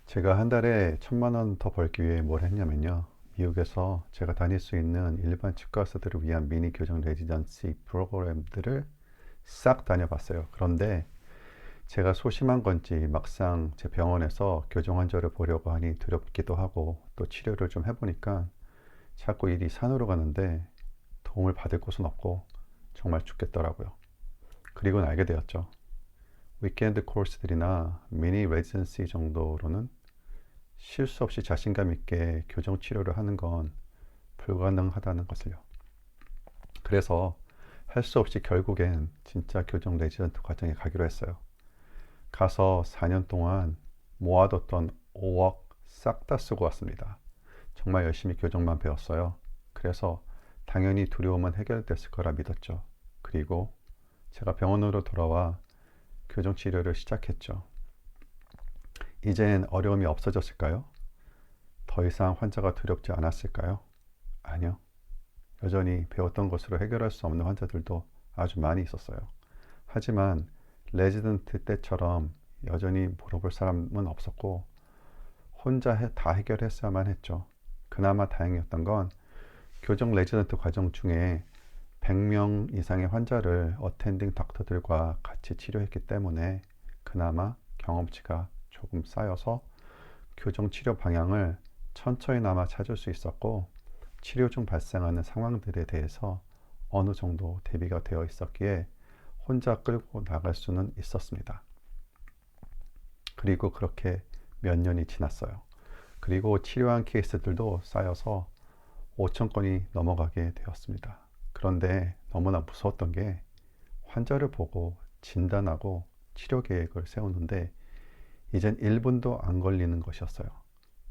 제가 한 달에 1,000만 원 더 벌기 위해 뭘 했냐면요. 미국에서 제가 다닐 수 있는 일반 치과 의사들을 위한 미니 교정 레지던시 프로그램들을 싹 다녀봤어요. 그런데 제가 소심한 건지 막상 제 병원에서 교정 환자를 보려고 하니 두렵기도 하고 또 치료를 좀 해보니까 자꾸 일이 산으로 가는데 도움을 받을 곳은 없고 정말 죽겠더라고요. 그리고 알게 되었죠. 위켄드 코र्스들이나 미니 레지던시 정도로는 실수 없이 자신감 있게 교정 치료를 하는 건 불가능하다는 것을요. 그래서 할 수 없이 결국엔 진짜 교정 레지던트 과정에 가기로 했어요. 가서 4년 동안 모아뒀던 5억 싹 다 쓰고 왔습니다. 정말 열심히 교정만 배웠어요. 그래서 당연히 두려움은 해결됐을 거라 믿었죠. 그리고 제가 병원으로 돌아와 교정 치료를 시작했죠. 이젠 어려움이 없어졌을까요? 더 이상 환자가 두렵지 않았을까요? 아니요. 여전히 배웠던 것으로 해결할 수 없는 환자들도 아주 많이 있었어요. 하지만 레지던트 때처럼 여전히 물어볼 사람은 없었고 혼자 다 해결했어야만 했죠. 그나마 다행이었던 건 교정 레지던트 과정 중에 100명 이상의 환자를 어텐딩 닥터들과 같이 치료했기 때문에 그나마 경험치가 조금 쌓여서 교정 치료 방향을 천천히나마 찾을 수 있었고 치료 중 발생하는 상황들에 대해서 어느 정도 대비가 되어 있었기에 혼자 끌고 나갈 수는 있었습니다. 그리고 그렇게 몇 년이 지났어요. 그리고 치료한 케이스들도 쌓여서 5천 건이 넘어가게 되었습니다. 그런데 너무나 무서웠던 게 환자를 보고 진단하고 치료 계획을 세우는데 이젠 1분도 안 걸리는 것이었어요.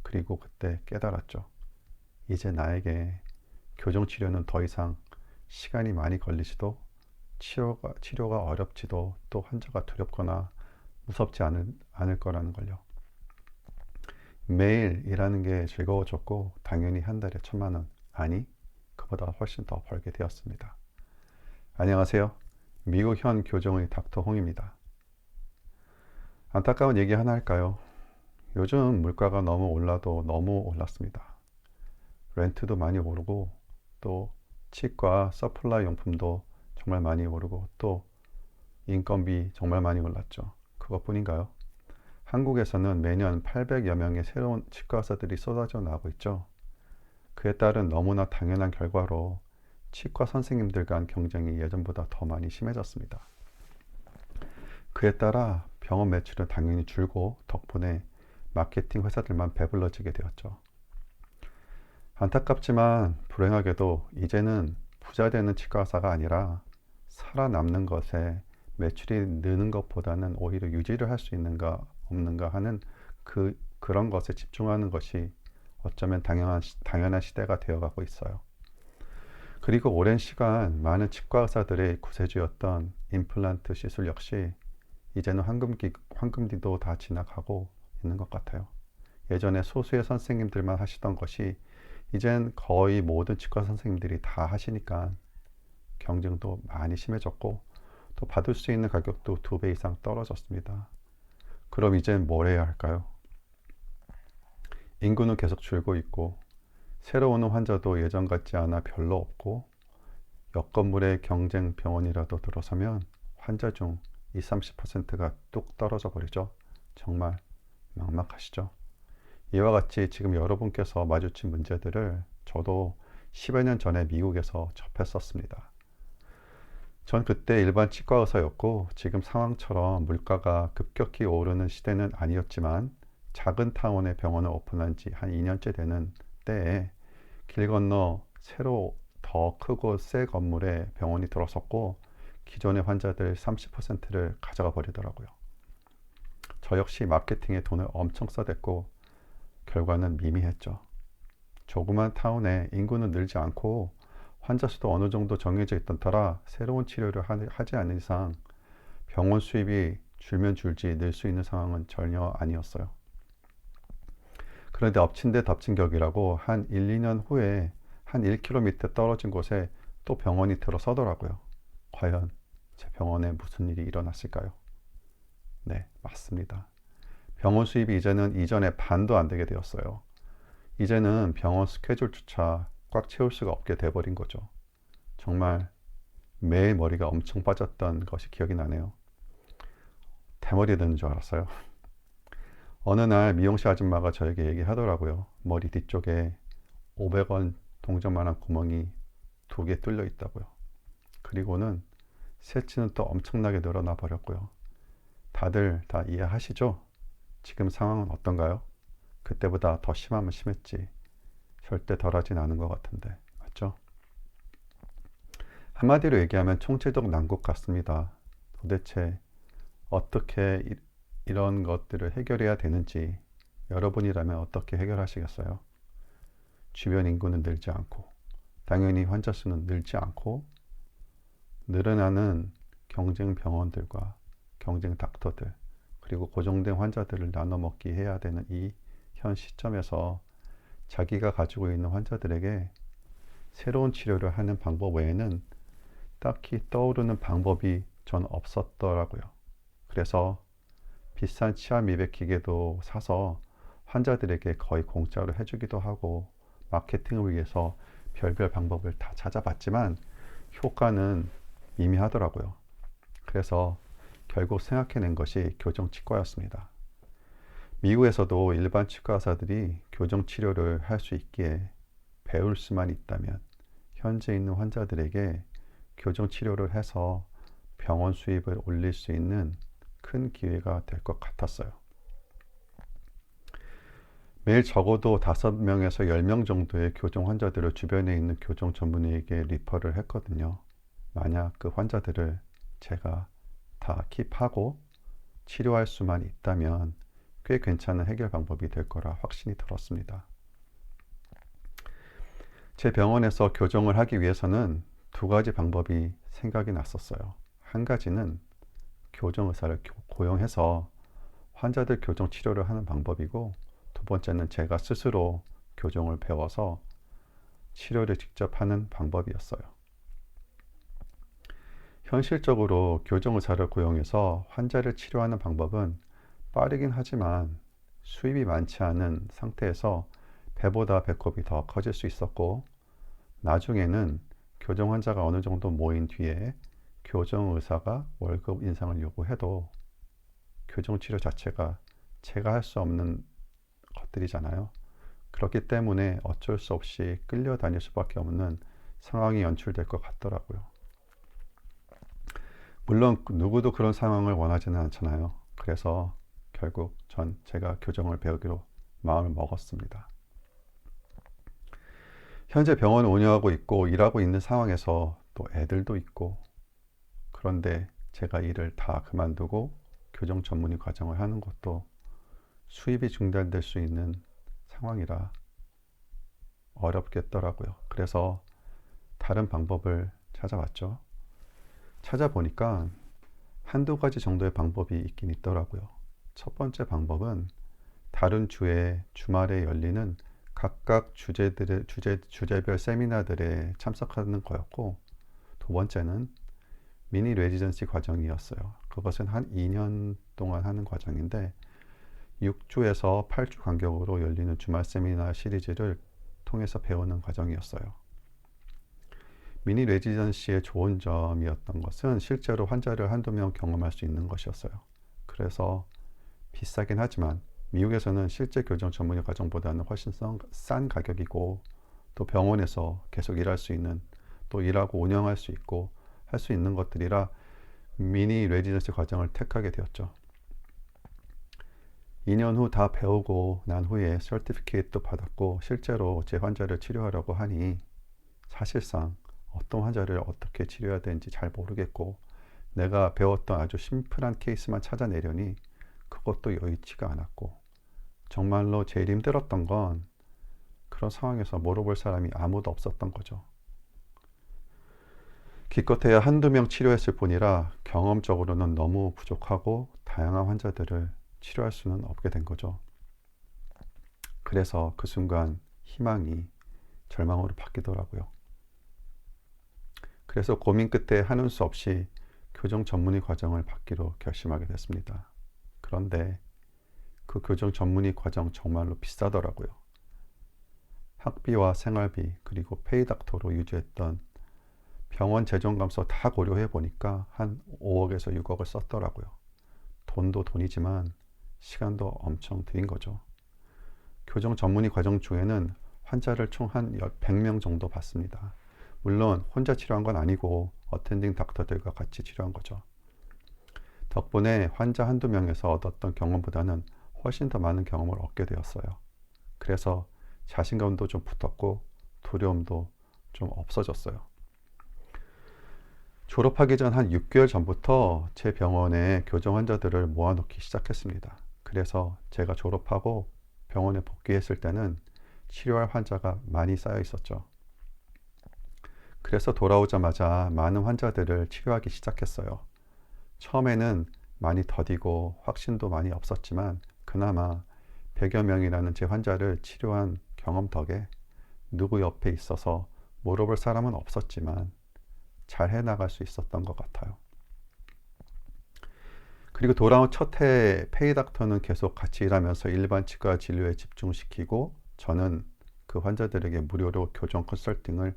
그리고 그때 깨달았죠. 이제 나에게 교정치료는 더 이상 시간이 많이 걸리지도 치료가 어렵지도 또 환자가 두렵거나 무섭지 않을 거라는 걸요. 매일 일하는 게 즐거워졌고 당연히 한 달에 1,000만 원, 아니 그보다 훨씬 더 벌게 되었습니다. 안녕하세요. 미국 현 교정의 닥터 홍입니다. 안타까운 얘기 하나 할까요? 요즘 물가가 너무 올라도 너무 올랐습니다. 렌트도 많이 오르고 또 치과 서플라이 용품도 정말 많이 오르고 또 인건비 정말 많이 올랐죠. 그것뿐인가요? 한국에서는 매년 800여 명의 새로운 치과 의사들이 쏟아져 나오고 있죠. 그에 따른 너무나 당연한 결과로 치과 선생님들 간 경쟁이 예전보다 더 많이 심해졌습니다. 그에 따라 병원 매출은 당연히 줄고 덕분에 마케팅 회사들만 배불러지게 되었죠. 안타깝지만 불행하게도 이제는 부자 되는 치과 의사가 아니라 살아남는 것에 매출이 느는 것보다는 오히려 유지를 할 수 있는가 없는가 하는 그런 것에 집중하는 것이 어쩌면 당연한 시대가 되어가고 있어요. 그리고 오랜 시간 많은 치과 의사들의 구세주였던 임플란트 시술 역시 이제는 황금기도 다 지나가고 있는 것 같아요. 예전에 소수의 선생님들만 하시던 것이 이젠 거의 모든 치과 선생님들이 다 하시니까 경쟁도 많이 심해졌고 또 받을 수 있는 가격도 2배 이상 떨어졌습니다. 그럼 이젠 뭘 해야 할까요? 인구는 계속 줄고 있고 새로 오는 환자도 예전 같지 않아 별로 없고 옆 건물에 경쟁 병원이라도 들어서면 환자 중 20, 30%가 뚝 떨어져 버리죠. 정말 막막하시죠? 이와 같이 지금 여러분께서 마주친 문제들을 저도 10여 년 전에 미국에서 접했었습니다. 전 그때 일반 치과 의사였고 지금 상황처럼 물가가 급격히 오르는 시대는 아니었지만 작은 타운에 병원을 오픈한 지 한 2년째 되는 때에 길 건너 새로 더 크고 새 건물에 병원이 들어섰고 기존의 환자들 30%를 가져가 버리더라고요. 저 역시 마케팅에 돈을 엄청 써댔고 결과는 미미했죠. 조그만 타운에 인구는 늘지 않고 환자 수도 어느 정도 정해져 있던 터라 새로운 치료를 하지 않는 이상 병원 수입이 줄면 줄지 늘 수 있는 상황은 전혀 아니었어요. 그런데 엎친 데 덮친 격이라고 한 1, 2년 후에 한 1km 떨어진 곳에 또 병원이 들어서더라고요. 과연 제 병원에 무슨 일이 일어났을까요? 네, 맞습니다. 병원 수입이 이제는 이전의 반도 안 되게 되었어요. 이제는 병원 스케줄조차 꽉 채울 수가 없게 돼버린 거죠. 정말 매일 머리가 엄청 빠졌던 것이 기억이 나네요. 대머리 되는 줄 알았어요. 어느 날 미용실 아줌마가 저에게 얘기하더라고요. 머리 뒤쪽에 500원 동전만한 구멍이 2개 뚫려 있다고요. 그리고는 새치는 또 엄청나게 늘어나 버렸고요. 다들 다 이해하시죠? 지금 상황은 어떤가요? 그때보다 더 심하면 심했지 절대 덜하진 않은 것 같은데, 맞죠? 한마디로 얘기하면 총체적 난국 같습니다. 도대체 어떻게 이런 것들을 해결해야 되는지 여러분이라면 어떻게 해결하시겠어요? 주변 인구는 늘지 않고, 당연히 환자 수는 늘지 않고, 늘어나는 경쟁 병원들과 경쟁 닥터들, 그리고 고정된 환자들을 나눠 먹기 해야 되는 이 현 시점에서 자기가 가지고 있는 환자들에게 새로운 치료를 하는 방법 외에는 딱히 떠오르는 방법이 전 없었더라고요. 그래서 비싼 치아 미백 기계도 사서 환자들에게 거의 공짜로 해주기도 하고 마케팅을 위해서 별별 방법을 다 찾아봤지만 효과는 미미하더라고요. 그래서 결국 생각해낸 것이 교정치과였습니다. 미국에서도 일반 치과 의사들이 교정치료를 할 수 있기에 배울 수만 있다면 현재 있는 환자들에게 교정치료를 해서 병원 수입을 올릴 수 있는 큰 기회가 될 것 같았어요. 매일 적어도 5명에서 10명 정도의 교정 환자들을 주변에 있는 교정 전문의에게 리퍼를 했거든요. 만약 그 환자들을 제가 다 킵하고 치료할 수만 있다면 꽤 괜찮은 해결 방법이 될 거라 확신이 들었습니다. 제 병원에서 교정을 하기 위해서는 2가지 방법이 생각이 났었어요. 한 가지는 교정의사를 고용해서 환자들 교정 치료를 하는 방법이고, 2번째는 제가 스스로 교정을 배워서 치료를 직접 하는 방법이었어요. 현실적으로 교정의사를 고용해서 환자를 치료하는 방법은 빠르긴 하지만 수입이 많지 않은 상태에서 배보다 배꼽이 더 커질 수 있었고, 나중에는 교정 환자가 어느 정도 모인 뒤에 교정의사가 월급 인상을 요구해도 교정치료 자체가 제가 할 수 없는 것들이잖아요. 그렇기 때문에 어쩔 수 없이 끌려다닐 수밖에 없는 상황이 연출될 것 같더라고요. 물론 누구도 그런 상황을 원하지는 않잖아요. 그래서 결국 제가 교정을 배우기로 마음을 먹었습니다. 현재 병원을 운영하고 있고 일하고 있는 상황에서 또 애들도 있고, 그런데 제가 일을 다 그만두고 교정 전문의 과정을 하는 것도 수입이 중단될 수 있는 상황이라 어렵겠더라고요. 그래서 다른 방법을 찾아봤죠. 찾아보니까 1-2가지 정도의 방법이 있긴 있더라고요. 첫 번째 방법은 다른 주에 주말에 열리는 각각 주제별 세미나들에 참석하는 거였고, 2번째는 미니 레지던시 과정이었어요. 그것은 한 2년 동안 하는 과정인데 6주에서 8주 간격으로 열리는 주말 세미나 시리즈를 통해서 배우는 과정이었어요. 미니 레지던시의 좋은 점이었던 것은 실제로 환자를 1-2명 경험할 수 있는 것이었어요. 그래서 비싸긴 하지만 미국에서는 실제 교정 전문의 과정보다는 훨씬 싼 가격이고, 또 병원에서 계속 일할 수 있는, 또 일하고 운영할 수 있고 할 수 있는 것들이라 미니 레지던시 과정을 택하게 되었죠. 2년 후 다 배우고 난 후에 서티피케이트도 받았고 실제로 제 환자를 치료하려고 하니 사실상 어떤 환자를 어떻게 치료해야 되는지 잘 모르겠고, 내가 배웠던 아주 심플한 케이스만 찾아내려니 그것도 여의치가 않았고, 정말로 제일 힘들었던 건 그런 상황에서 물어볼 사람이 아무도 없었던 거죠. 기껏해야 1-2명 치료했을 뿐이라 경험적으로는 너무 부족하고 다양한 환자들을 치료할 수는 없게 된 거죠. 그래서 그 순간 희망이 절망으로 바뀌더라고요. 그래서 고민 끝에 하는 수 없이 교정 전문의 과정을 받기로 결심하게 됐습니다. 그런데 그 교정 전문의 과정 정말로 비싸더라고요. 학비와 생활비 그리고 페이닥터로 유지했던 병원 재정감소 다 고려해 보니까 한 5억에서 6억을 썼더라고요. 돈도 돈이지만 시간도 엄청 들인 거죠. 교정 전문의 과정 중에는 환자를 총 한 100명 정도 봤습니다. 물론 혼자 치료한 건 아니고 어텐딩 닥터들과 같이 치료한 거죠. 덕분에 환자 한두 명에서 얻었던 경험보다는 훨씬 더 많은 경험을 얻게 되었어요. 그래서 자신감도 좀 붙었고 두려움도 좀 없어졌어요. 졸업하기 전 한 6개월 전부터 제 병원에 교정 환자들을 모아놓기 시작했습니다. 그래서 제가 졸업하고 병원에 복귀했을 때는 치료할 환자가 많이 쌓여 있었죠. 그래서 돌아오자마자 많은 환자들을 치료하기 시작했어요. 처음에는 많이 더디고 확신도 많이 없었지만 그나마 100여 명이라는 제 환자를 치료한 경험 덕에 누구 옆에 있어서 물어볼 사람은 없었지만 잘 해나갈 수 있었던 것 같아요. 그리고 돌아온 첫 해 페이닥터는 계속 같이 일하면서 일반 치과 진료에 집중시키고 저는 그 환자들에게 무료로 교정 컨설팅을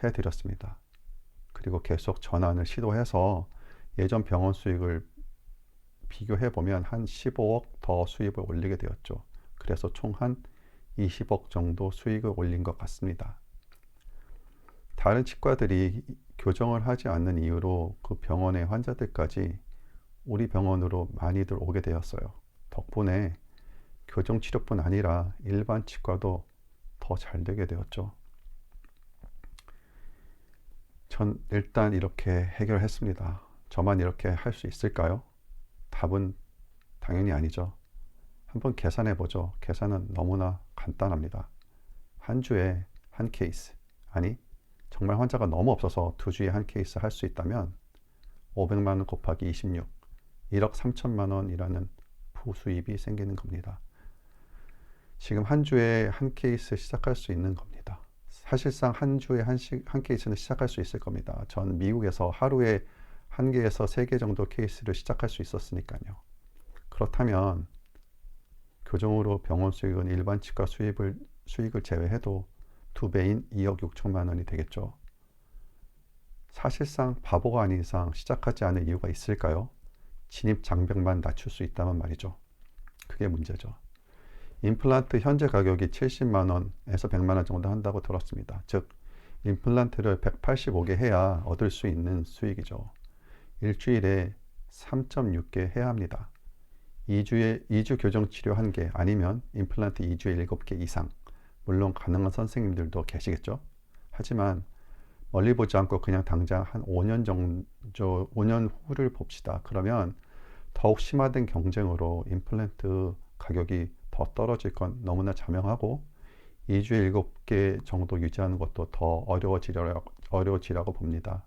해드렸습니다. 그리고 계속 전환을 시도해서 예전 병원 수익을 비교해보면 한 15억 더 수입을 올리게 되었죠. 그래서 총 한 20억 정도 수익을 올린 것 같습니다. 다른 치과들이 교정을 하지 않는 이유로 그 병원의 환자들까지 우리 병원으로 많이들 오게 되었어요. 덕분에 교정 치료뿐 아니라 일반 치과도 더 잘 되게 되었죠. 전 일단 이렇게 해결했습니다. 저만 이렇게 할 수 있을까요? 답은 당연히 아니죠. 한번 계산해 보죠. 계산은 너무나 간단합니다. 한 주에 한 케이스, 아니 정말 환자가 너무 없어서 두 주에 한 케이스 할 수 있다면 500만 원 곱하기 26, 1억 3천만 원이라는 부수입이 생기는 겁니다. 지금 한 주에 한 케이스 시작할 수 있는 겁니다. 사실상 한 주에 한 케이스는 시작할 수 있을 겁니다. 전 미국에서 하루에 1개에서 3개 정도 케이스를 시작할 수 있었으니까요. 그렇다면 교정으로 병원 수익은 일반 치과 수익을 제외해도 2배인 2억 6천만 원이 되겠죠. 사실상 바보가 아닌 이상 시작하지 않을 이유가 있을까요? 진입 장벽만 낮출 수 있다면 말이죠. 그게 문제죠. 임플란트 현재 가격이 70만 원에서 100만 원 정도 한다고 들었습니다. 즉 임플란트를 185개 해야 얻을 수 있는 수익이죠. 일주일에 3.6개 해야 합니다. 2주 교정 치료 1개 아니면 임플란트 2주에 7개 이상. 물론 가능한 선생님들도 계시겠죠. 하지만 멀리 보지 않고 그냥 당장 한 5년 정도, 5년 후를 봅시다. 그러면 더욱 심화된 경쟁으로 임플란트 가격이 더 떨어질 건 너무나 자명하고 2주에 7개 정도 유지하는 것도 더 어려워지라고 봅니다.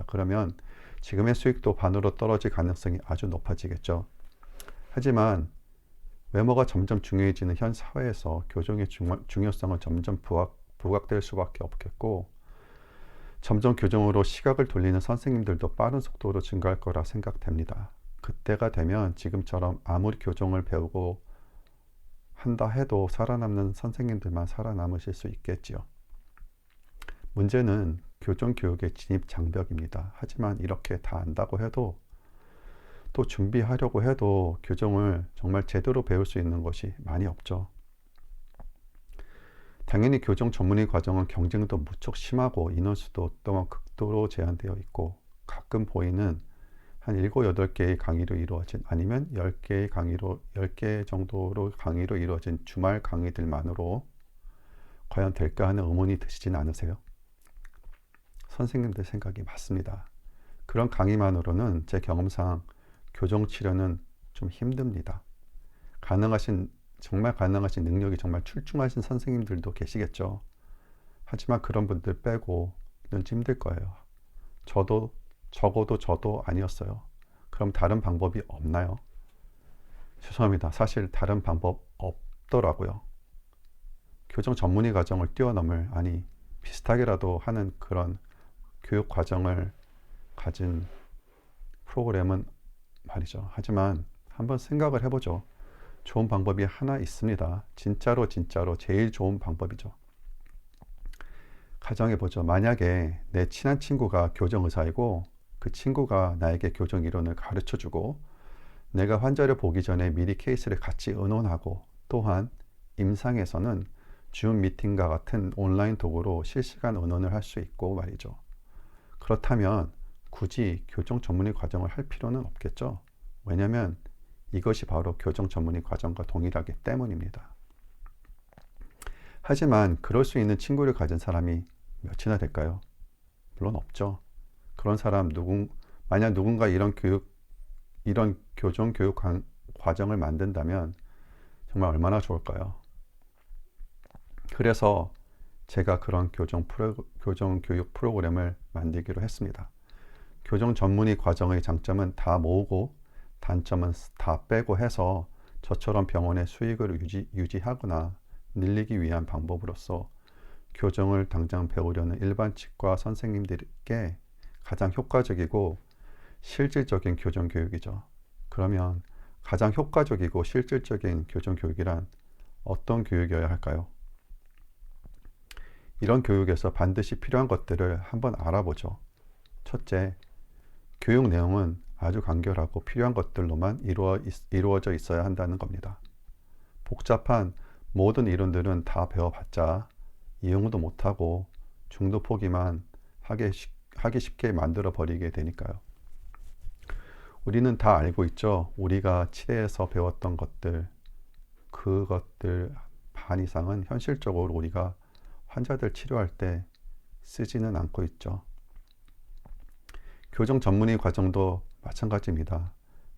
그러면 지금의 수익도 반으로 떨어질 가능성이 아주 높아지겠죠. 하지만 외모가 점점 중요해지는 현 사회에서 교정의 중요성은 점점 부각될 수밖에 없겠고 점점 교정으로 시각을 돌리는 선생님들도 빠른 속도로 증가할 거라 생각됩니다. 그때가 되면 지금처럼 아무리 교정을 배우고 한다 해도 살아남는 선생님들만 살아남으실 수 있겠지요. 문제는 교정 교육의 진입 장벽입니다. 하지만 이렇게 다 안다고 해도 또 준비하려고 해도 교정을 정말 제대로 배울 수 있는 것이 많이 없죠. 당연히 교정 전문의 과정은 경쟁도 무척 심하고 인원수도 또한 극도로 제한되어 있고 가끔 보이는 한 7, 8개의 강의로 이루어진 아니면 10개 정도로 강의로 이루어진 주말 강의들만으로 과연 될까 하는 의문이 드시진 않으세요? 선생님들 생각이 맞습니다. 그런 강의만으로는 제 경험상 교정 치료는 좀 힘듭니다. 정말 가능하신 능력이 정말 출중하신 선생님들도 계시겠죠. 하지만 그런 분들 빼고는 힘들 거예요. 적어도 저도 아니었어요. 그럼 다른 방법이 없나요? 죄송합니다. 사실 다른 방법 없더라고요. 교정 전문의 과정을 뛰어넘을, 아니 비슷하게라도 하는 그런 교육 과정을 가진 프로그램은 말이죠. 하지만 한번 생각을 해보죠. 좋은 방법이 하나 있습니다. 진짜로 제일 좋은 방법이죠. 가정해보죠. 만약에 내 친한 친구가 교정의사이고 그 친구가 나에게 교정 이론을 가르쳐주고 내가 환자를 보기 전에 미리 케이스를 같이 의논하고 또한 임상에서는 줌 미팅과 같은 온라인 도구로 실시간 의논을 할 수 있고 말이죠. 그렇다면 굳이 교정 전문의 과정을 할 필요는 없겠죠. 왜냐하면 이것이 바로 교정 전문의 과정과 동일하기 때문입니다. 하지만 그럴 수 있는 친구를 가진 사람이 몇이나 될까요? 물론 없죠. 그런 사람 만약 누군가 이런 교정 교육 과정을 만든다면 정말 얼마나 좋을까요? 그래서 제가 그런 교정 교육 프로그램을 만들기로 했습니다. 교정 전문의 과정의 장점은 다 모으고 단점은 다 빼고 해서 저처럼 병원의 수익을 유지하거나 늘리기 위한 방법으로서 교정을 당장 배우려는 일반 치과 선생님들께 가장 효과적이고 실질적인 교정 교육이죠. 그러면 가장 효과적이고 실질적인 교정 교육이란 어떤 교육이어야 할까요? 이런 교육에서 반드시 필요한 것들을 한번 알아보죠. 첫째, 교육 내용은 아주 간결하고 필요한 것들로만 이루어져 있어야 한다는 겁니다. 복잡한 모든 이론들은 다 배워봤자 이용도 못하고 중도 포기만 하기 쉽게 만들어 버리게 되니까요. 우리는 다 알고 있죠. 우리가 치대에서 배웠던 그것들 반 이상은 현실적으로 우리가 환자들 치료할 때 쓰지는 않고 있죠. 교정 전문의 과정도 마찬가지입니다.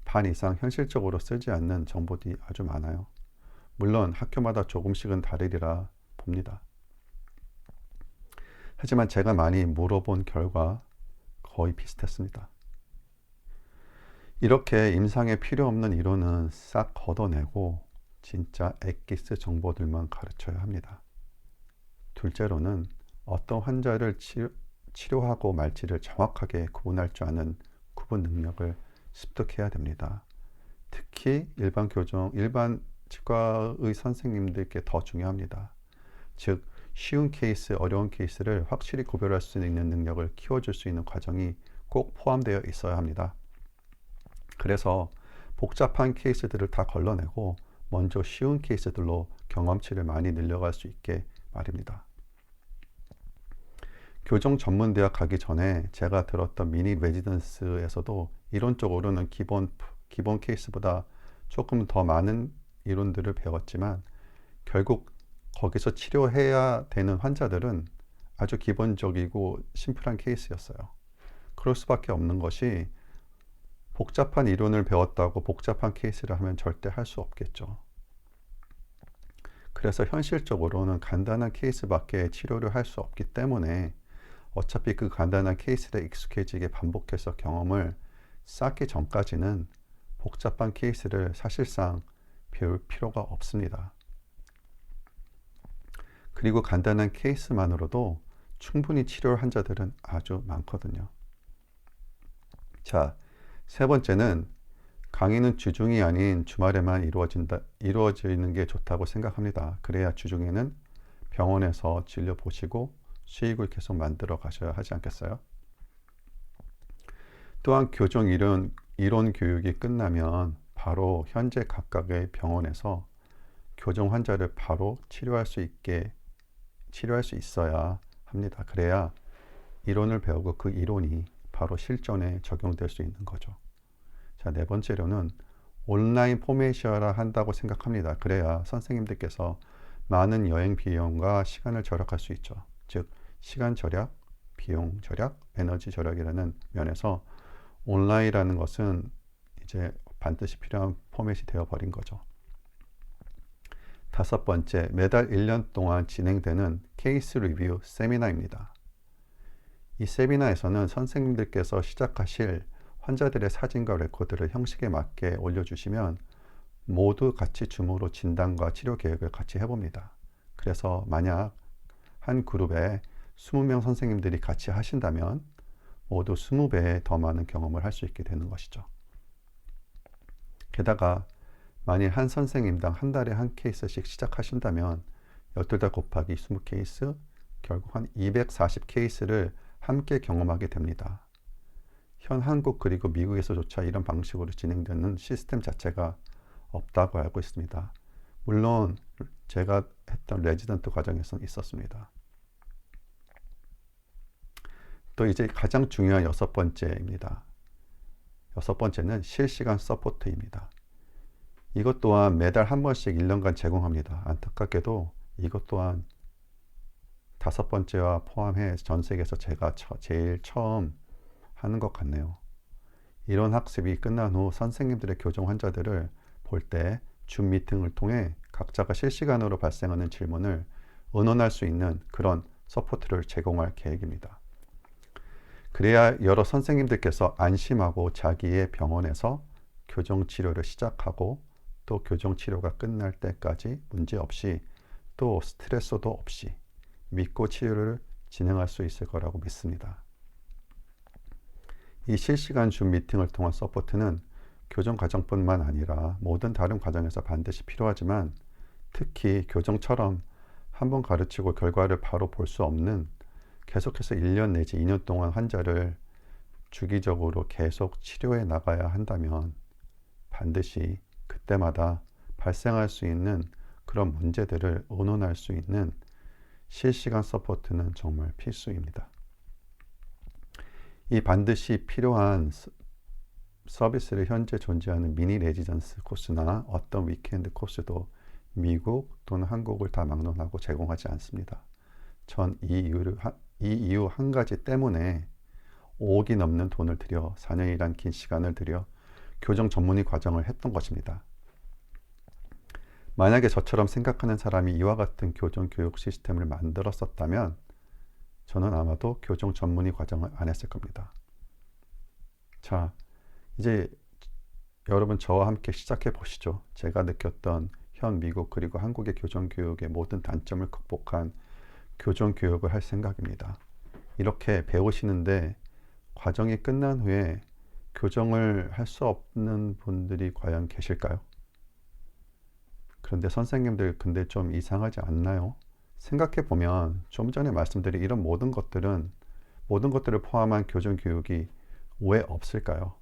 반 이상 현실적으로 쓰지 않는 정보들이 아주 많아요. 물론 학교마다 조금씩은 다르리라 봅니다. 하지만 제가 많이 물어본 결과 거의 비슷했습니다. 이렇게 임상에 필요 없는 이론은 싹 걷어내고 진짜 엑기스 정보들만 가르쳐야 합니다. 둘째로는 어떤 환자를 치료하고 말지를 정확하게 구분할 줄 아는 구분 능력을 습득해야 됩니다. 특히 일반 치과의 선생님들께 더 중요합니다. 즉, 쉬운 케이스, 어려운 케이스를 확실히 구별할 수 있는 능력을 키워줄 수 있는 과정이 꼭 포함되어 있어야 합니다. 그래서 복잡한 케이스들을 다 걸러내고 먼저 쉬운 케이스들로 경험치를 많이 늘려갈 수 있게 말입니다. 교정 전문대학 가기 전에 제가 들었던 미니 레지던스에서도 이론적으로는 기본 케이스보다 조금 더 많은 이론들을 배웠지만 결국 거기서 치료해야 되는 환자들은 아주 기본적이고 심플한 케이스였어요. 그럴 수밖에 없는 것이 복잡한 이론을 배웠다고 복잡한 케이스를 하면 절대 할 수 없겠죠. 그래서 현실적으로는 간단한 케이스밖에 치료를 할 수 없기 때문에 어차피 그 간단한 케이스에 익숙해지게 반복해서 경험을 쌓기 전까지는 복잡한 케이스를 사실상 배울 필요가 없습니다. 그리고 간단한 케이스만으로도 충분히 치료할 환자들은 아주 많거든요. 자, 세 번째는 강의는 주중이 아닌 주말에만 이루어지는 게 좋다고 생각합니다. 그래야 주중에는 병원에서 진료 보시고 수익을 계속 만들어 가셔야 하지 않겠어요? 또한 교정 이론 교육이 끝나면 바로 현재 각각의 병원에서 교정 환자를 바로 치료할 수 있어야 합니다. 그래야 이론을 배우고 그 이론이 바로 실전에 적용될 수 있는 거죠. 자, 네 번째로는 온라인 포메이션을 한다고 생각합니다. 그래야 선생님들께서 많은 여행 비용과 시간을 절약할 수 있죠. 즉, 시간 절약, 비용 절약, 에너지 절약이라는 면에서 온라인이라는 것은 이제 반드시 필요한 포맷이 되어버린 거죠. 다섯 번째, 매달 1년 동안 진행되는 케이스 리뷰 세미나입니다. 이 세미나에서는 선생님들께서 시작하실 환자들의 사진과 레코드를 형식에 맞게 올려주시면 모두 같이 줌으로 진단과 치료 계획을 같이 해봅니다. 그래서 만약 한 그룹에 20명 선생님들이 같이 하신다면 모두 20배의 더 많은 경험을 할 수 있게 되는 것이죠. 게다가 만일 한 선생님당 한 달에 한 케이스씩 시작하신다면 12달 곱하기 20케이스, 결국 한 240 케이스를 함께 경험하게 됩니다. 현 한국 그리고 미국에서조차 이런 방식으로 진행되는 시스템 자체가 없다고 알고 있습니다. 물론 제가 했던 레지던트 과정에서는 있었습니다. 또 이제 가장 중요한 6번째입니다. 6번째는 실시간 서포트입니다. 이것 또한 매달 한 번씩 1년간 제공합니다. 안타깝게도 이것 또한 5번째와 포함해 전 세계에서 제가 제일 처음 하는 것 같네요. 이런 학습이 끝난 후 선생님들의 교정 환자들을 볼 때 줌 미팅을 통해 각자가 실시간으로 발생하는 질문을 의논할 수 있는 그런 서포트를 제공할 계획입니다. 그래야 여러 선생님들께서 안심하고 자기의 병원에서 교정 치료를 시작하고 또 교정 치료가 끝날 때까지 문제없이 또 스트레스도 없이 믿고 치료를 진행할 수 있을 거라고 믿습니다. 이 실시간 줌 미팅을 통한 서포트는 교정 과정뿐만 아니라 모든 다른 과정에서 반드시 필요하지만 특히 교정처럼 한번 가르치고 결과를 바로 볼 수 없는 계속해서 1년 내지 2년 동안 환자를 주기적으로 계속 치료해 나가야 한다면 반드시 그때마다 발생할 수 있는 그런 문제들을 의논할 수 있는 실시간 서포트는 정말 필수입니다. 이 반드시 필요한 서비스를 현재 존재하는 미니 레지던스 코스나 어떤 위켄드 코스도 미국 또는 한국을 다 막론하고 제공하지 않습니다. 전 이 이유 한 가지 때문에 5억이 넘는 돈을 들여 4년이란 긴 시간을 들여 교정 전문의 과정을 했던 것입니다. 만약에 저처럼 생각하는 사람이 이와 같은 교정 교육 시스템을 만들었었다면 저는 아마도 교정 전문의 과정을 안 했을 겁니다. 자, 이제 여러분 저와 함께 시작해 보시죠. 제가 느꼈던 현 미국 그리고 한국의 교정 교육의 모든 단점을 극복한 교정 교육을 할 생각입니다. 이렇게 배우시는데 과정이 끝난 후에 교정을 할 수 없는 분들이 과연 계실까요? 그런데 선생님들 근데 좀 이상하지 않나요? 생각해 보면 좀 전에 말씀드린 이런 모든 것들을 포함한 교정 교육이 왜 없을까요?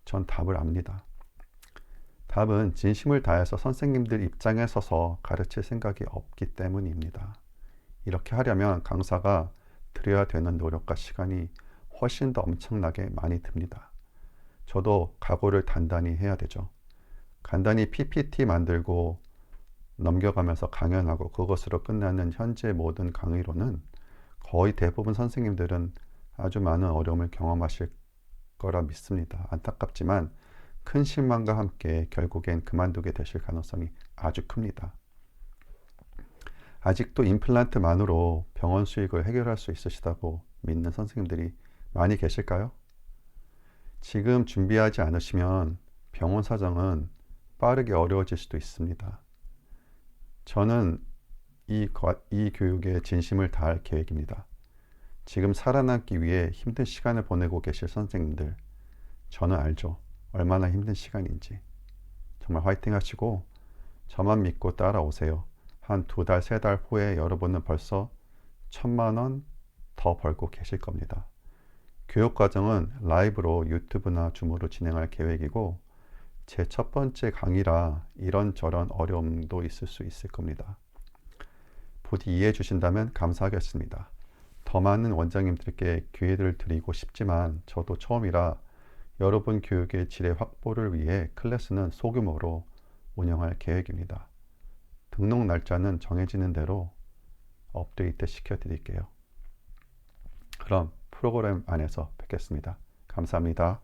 전 답을 압니다. 답은 진심을 다해서 선생님들 입장에 서서 가르칠 생각이 없기 때문입니다. 이렇게 하려면 강사가 들여야 되는 노력과 시간이 훨씬 더 엄청나게 많이 듭니다. 저도 각오를 단단히 해야 되죠. 간단히 PPT 만들고 넘겨가면서 강연하고 그것으로 끝나는 현재 모든 강의로는 거의 대부분 선생님들은 아주 많은 어려움을 경험하실 거라 믿습니다. 안타깝지만 큰 실망과 함께 결국엔 그만두게 되실 가능성이 아주 큽니다. 아직도 임플란트만으로 병원 수익을 해결할 수 있으시다고 믿는 선생님들이 많이 계실까요? 지금 준비하지 않으시면 병원 사정은 빠르게 어려워질 수도 있습니다. 저는 이 교육에 진심을 다할 계획입니다. 지금 살아남기 위해 힘든 시간을 보내고 계실 선생님들, 저는 알죠. 얼마나 힘든 시간인지. 정말 화이팅 하시고 저만 믿고 따라오세요. 한 2달, 3달 후에 여러분은 벌써 1,000만 원 더 벌고 계실 겁니다. 교육과정은 라이브로 유튜브나 줌으로 진행할 계획이고 제 첫 번째 강의라 이런저런 어려움도 있을 수 있을 겁니다. 부디 이해해 주신다면 감사하겠습니다. 더 많은 원장님들께 기회를 드리고 싶지만 저도 처음이라 여러분 교육의 질의 확보를 위해 클래스는 소규모로 운영할 계획입니다. 등록 날짜는 정해지는 대로 업데이트 시켜드릴게요. 그럼 프로그램 안에서 뵙겠습니다. 감사합니다.